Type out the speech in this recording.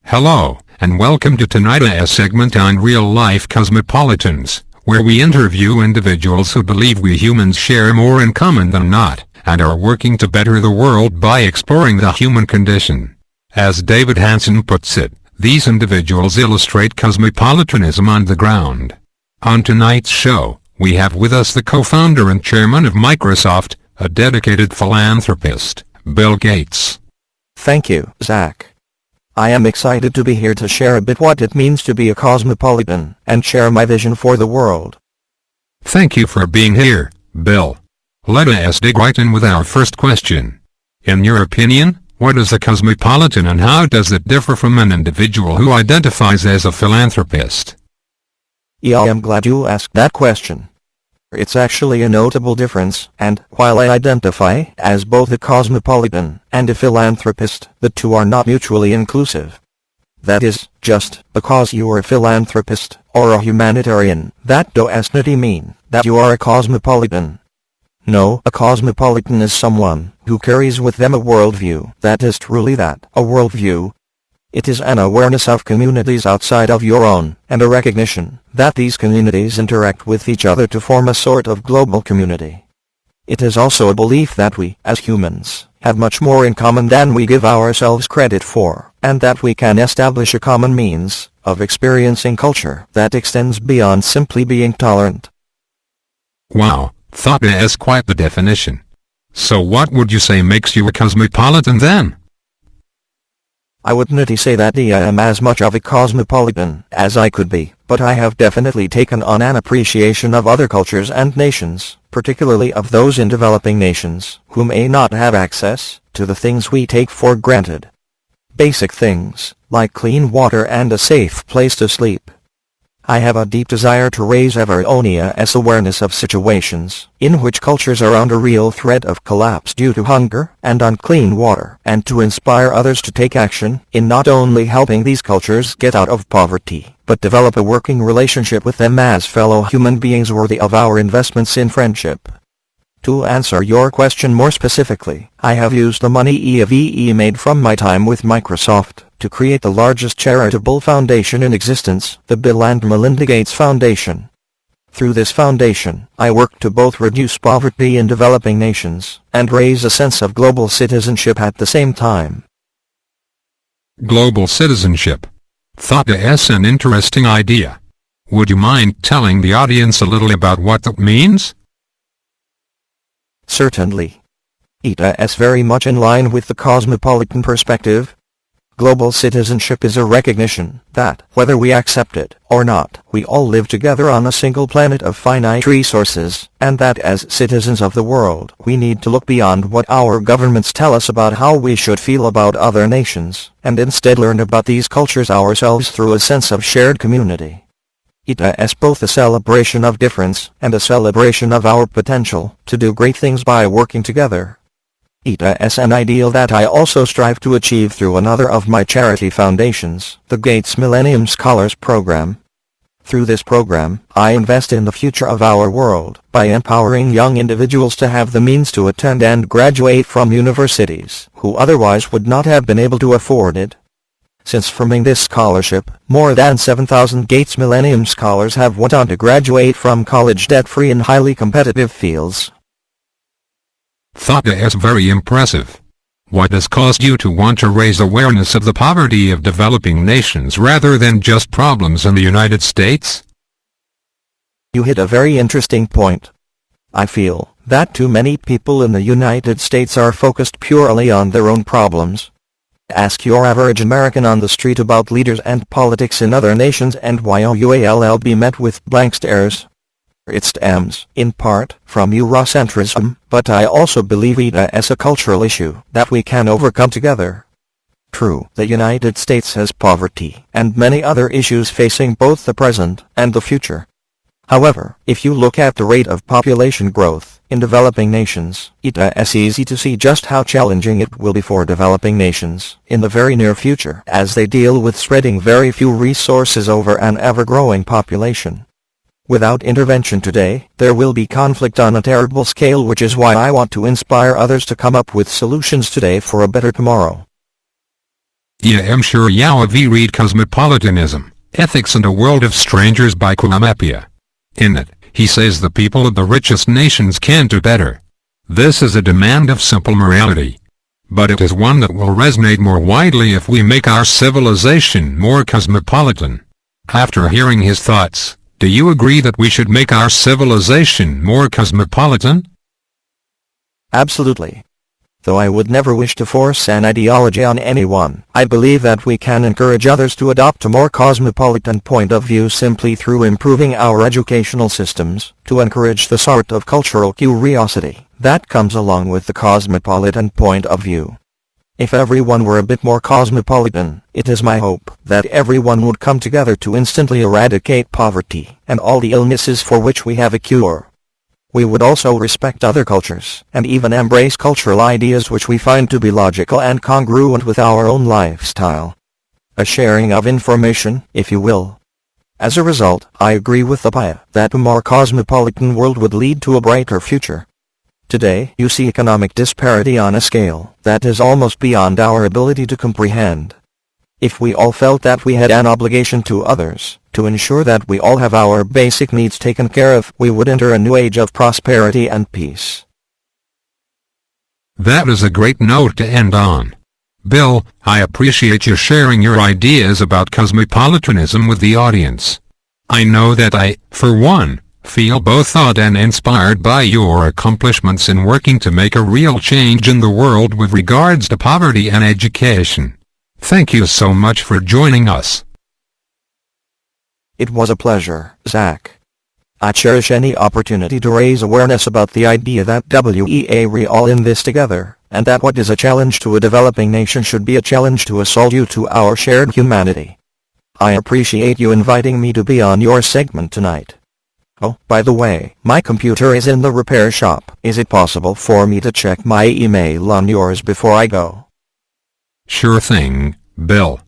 Hello, and welcome to tonight's segment on real-life cosmopolitans, where we interview individuals who believe we humans share more in common than not, and are working to better the world by exploring the human condition. As David Hansen puts it, these individuals illustrate cosmopolitanism on the ground. On tonight's show, we have with us the co-founder and chairman of Microsoft, a dedicated philanthropist, Bill Gates. Thank you, Zach. I am excited to be here to share a bit what it means to be a cosmopolitan, and share my vision for the world. Thank you for being here, Bill. Let us dig right in with our first question. In your opinion, what is a cosmopolitan and how does it differ from an individual who identifies as a philanthropist? Yeah, I am glad you asked that question. It's actually a notable difference, and while I identify as both a cosmopolitan and a philanthropist, the two are not mutually inclusive. That is, just because you are a philanthropist or a humanitarian, that doesn't mean that you are a cosmopolitan. No, a cosmopolitan is someone who carries with them a worldview that is truly that, a worldview. It is an awareness of communities outside of your own, and a recognition that these communities interact with each other to form a sort of global community. It is also a belief that we, as humans, have much more in common than we give ourselves credit for, and that we can establish a common means of experiencing culture that extends beyond simply being tolerant. Wow, that is quite the definition. So what would you say makes you a cosmopolitan then? I wouldn't say that I am as much of a cosmopolitan as I could be, but I have definitely taken on an appreciation of other cultures and nations, particularly of those in developing nations, who may not have access to the things we take for granted. Basic things, like clean water and a safe place to sleep. I have a deep desire to raise everyone's awareness of situations in which cultures are under real threat of collapse due to hunger and unclean water, and to inspire others to take action in not only helping these cultures get out of poverty, but develop a working relationship with them as fellow human beings worthy of our investments in friendship. To answer your question more specifically, I have used the money I've made from my time with Microsoft to create the largest charitable foundation in existence, the Bill and Melinda Gates Foundation. Through this foundation, I work to both reduce poverty in developing nations and raise a sense of global citizenship at the same time. Global citizenship. That is an interesting idea. Would you mind telling the audience a little about what that means? Certainly. It is very much in line with the cosmopolitan perspective. Global citizenship is a recognition that, whether we accept it or not, we all live together on a single planet of finite resources, and that as citizens of the world, we need to look beyond what our governments tell us about how we should feel about other nations, and instead learn about these cultures ourselves through a sense of shared community. It is both a celebration of difference and a celebration of our potential to do great things by working together. It is an ideal that I also strive to achieve through another of my charity foundations, the Gates Millennium Scholars Program. Through this program, I invest in the future of our world by empowering young individuals to have the means to attend and graduate from universities who otherwise would not have been able to afford it. Since forming this scholarship, more than 7,000 Gates Millennium Scholars have went on to graduate from college debt-free in highly competitive fields. That is very impressive. What has caused you to want to raise awareness of the poverty of developing nations rather than just problems in the United States? You hit a very interesting point. I feel that too many people in the United States are focused purely on their own problems. Ask your average American on the street about leaders and politics in other nations and you'll be met with blank stares. It stems, in part, from Eurocentrism, but I also believe it is a cultural issue that we can overcome together. True, the United States has poverty and many other issues facing both the present and the future. However, if you look at the rate of population growth in developing nations, it is easy to see just how challenging it will be for developing nations in the very near future as they deal with spreading very few resources over an ever-growing population. Without intervention today, there will be conflict on a terrible scale, which is why I want to inspire others to come up with solutions today for a better tomorrow. I am sure you have read Cosmopolitanism, Ethics and a World of Strangers by Kwame. In it, he says the people of the richest nations can do better. This is a demand of simple morality. But it is one that will resonate more widely if we make our civilization more cosmopolitan. After hearing his thoughts, do you agree that we should make our civilization more cosmopolitan? Absolutely. Though I would never wish to force an ideology on anyone, I believe that we can encourage others to adopt a more cosmopolitan point of view simply through improving our educational systems, to encourage the sort of cultural curiosity that comes along with the cosmopolitan point of view. If everyone were a bit more cosmopolitan, it is my hope that everyone would come together to instantly eradicate poverty and all the illnesses for which we have a cure. We would also respect other cultures, and even embrace cultural ideas which we find to be logical and congruent with our own lifestyle. A sharing of information, if you will. As a result, I agree with the PIA that a more cosmopolitan world would lead to a brighter future. Today, you see economic disparity on a scale that is almost beyond our ability to comprehend. If we all felt that we had an obligation to others, to ensure that we all have our basic needs taken care of, we would enter a new age of prosperity and peace. That is a great note to end on. Bill, I appreciate you sharing your ideas about cosmopolitanism with the audience. I know that I, for one, feel both awed and inspired by your accomplishments in working to make a real change in the world with regards to poverty and education. Thank you so much for joining us. It was a pleasure, Zach. I cherish any opportunity to raise awareness about the idea that we're all in this together, and that what is a challenge to a developing nation should be a challenge to us all due to our shared humanity. I appreciate you inviting me to be on your segment tonight. Oh, by the way, my computer is in the repair shop. Is it possible for me to check my email on yours before I go? Sure thing, Bill.